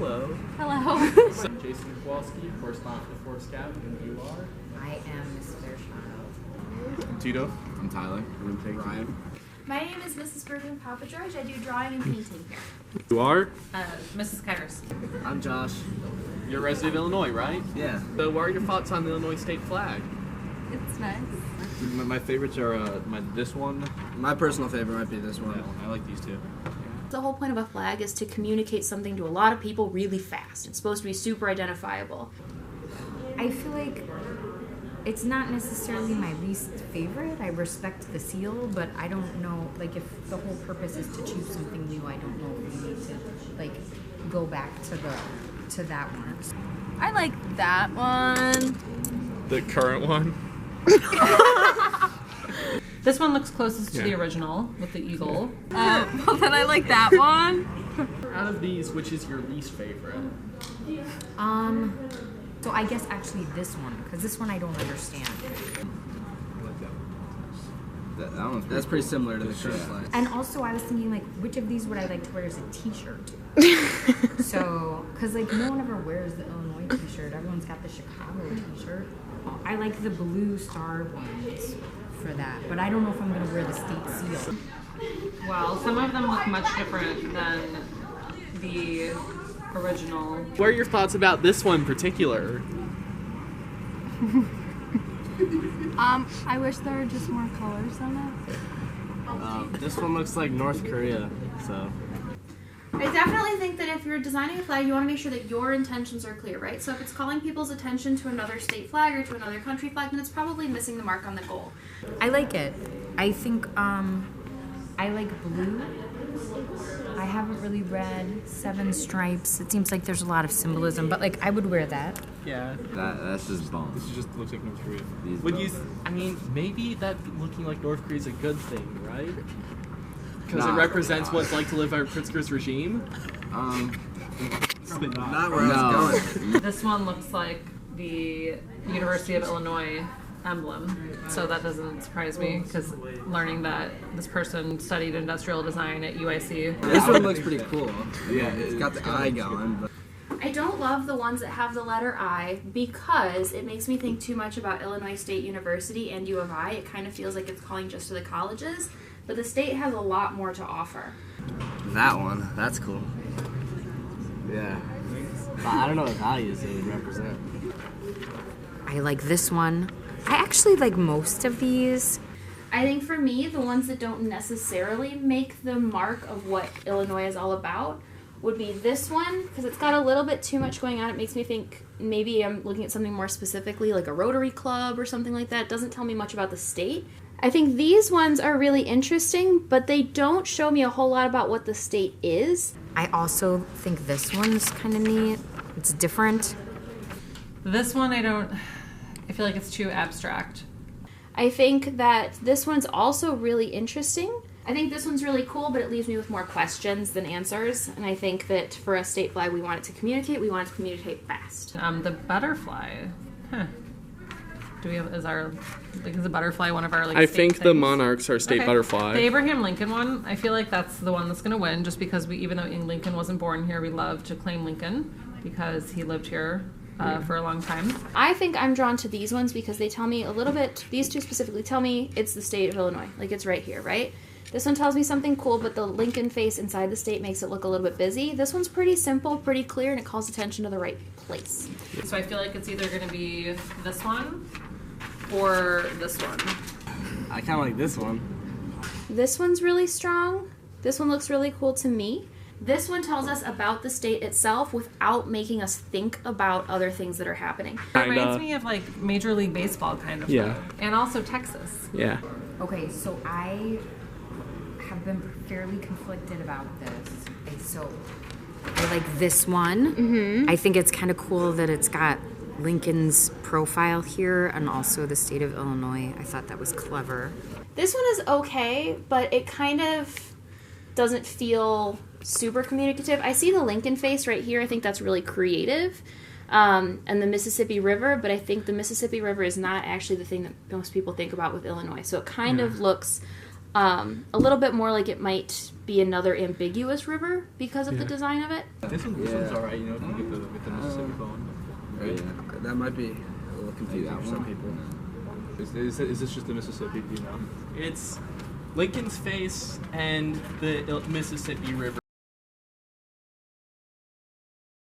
hello. Hello. So, Jason Kowalski, correspondent for Force Scout, and you are? I am Miss Fairchild. Tito. I'm Tyler. I'm Ryan. My name is Mrs. Bergen Papa George. I do drawing and painting here. You are? Mrs. Kairos. I'm Josh. You're a resident of Illinois, right? Yeah. So what are your thoughts on the Illinois state flag? It's nice. My favorites are this one. My personal favorite might be this one. I like these two. The whole point of a flag is to communicate something to a lot of people really fast. It's supposed to be super identifiable. I feel like it's not necessarily my least favorite. I respect the seal, but I don't know, like, if the whole purpose is to choose something new, I don't know if we need to, like, go back to that one. I like that one. The current one? This one looks closest to the original with the eagle. Well, then I like that one. Out of these, which is your least favorite? So I guess actually this one, because this one I don't understand. That's pretty similar to the current flag. And also I was thinking, like, which of these would I like to wear as a t-shirt? So, because, like, no one ever wears the Illinois t-shirt. Everyone's got the Chicago t-shirt. I like the blue star ones for that, but I don't know if I'm going to wear the state seal. Well, some of them look much different than the original. What are your thoughts about this one in particular? I wish there were just more colors on it. This one looks like North Korea, so. I definitely think that if you're designing a flag, you want to make sure that your intentions are clear, right? So if it's calling people's attention to another state flag or to another country flag, then it's probably missing the mark on the goal. I like it. I think I like blue. I haven't really read Seven Stripes. It seems like there's a lot of symbolism, but, like, I would wear that. Yeah. That's just bomb. This just looks like North Korea. Would you? I mean, maybe that looking like North Korea is a good thing, right? Because it represents what it's like to live under Pritzker's regime. Not where I was going. This one looks like the University of Illinois emblem, so that doesn't surprise me, because learning that this person studied industrial design at UIC. This one looks pretty cool. Yeah, it's got the eye going. But I don't love the ones that have the letter I because it makes me think too much about Illinois State University and U of I. It kind of feels like it's calling just to the colleges, but the state has a lot more to offer. that one, that's cool. Yeah. I don't know what values it would represent. I like this one. I actually like most of these. I think for me, the ones that don't necessarily make the mark of what Illinois is all about would be this one, because it's got a little bit too much going on. It makes me think maybe I'm looking at something more specifically, like a Rotary Club or something like that. It doesn't tell me much about the state. I think these ones are really interesting, but they don't show me a whole lot about what the state is. I also think this one's kind of neat. It's different. This one I feel like it's too abstract. I think that this one's also really interesting. I think this one's really cool, but it leaves me with more questions than answers. And I think that for a state flag, we want it to communicate. We want it to communicate fast. The butterfly. Do we have, is the butterfly one of our, like, I state think the things? monarchs are state butterfly. The Abraham Lincoln one, I feel like that's the one that's going to win, just because even though Lincoln wasn't born here, we love to claim Lincoln because he lived here for a long time. I think I'm drawn to these ones because they tell me a little bit, these two specifically tell me it's the state of Illinois. Like, it's right here, right? This one tells me something cool, but the Lincoln face inside the state makes it look a little bit busy. This one's pretty simple, pretty clear, and it calls attention to the right place. So I feel like it's either going to be this one or this one. I kind of like this one. This one's really strong. This one looks really cool to me. This one tells us about the state itself without making us think about other things that are happening. It reminds me of, like, Major League Baseball kind of. Yeah. Thing. And also Texas. Yeah. Okay, so I have been fairly conflicted about this. Okay, so I like this one. Mm-hmm. I think it's kind of cool that it's got Lincoln's profile here and also the state of Illinois. I thought that was clever. This one is okay, but it kind of doesn't feel super communicative. I see the Lincoln face right here. I think that's really creative. And the Mississippi River, but I think the Mississippi River is not actually the thing that most people think about with Illinois. So it kind of looks A little bit more like it might be another ambiguous river because of the design of it. This one's alright, you know, if you get the Mississippi phone. Right? Yeah, that might be a little confusing for some people. Is this just the Mississippi, do you know? It's Lincoln's face and the Mississippi River.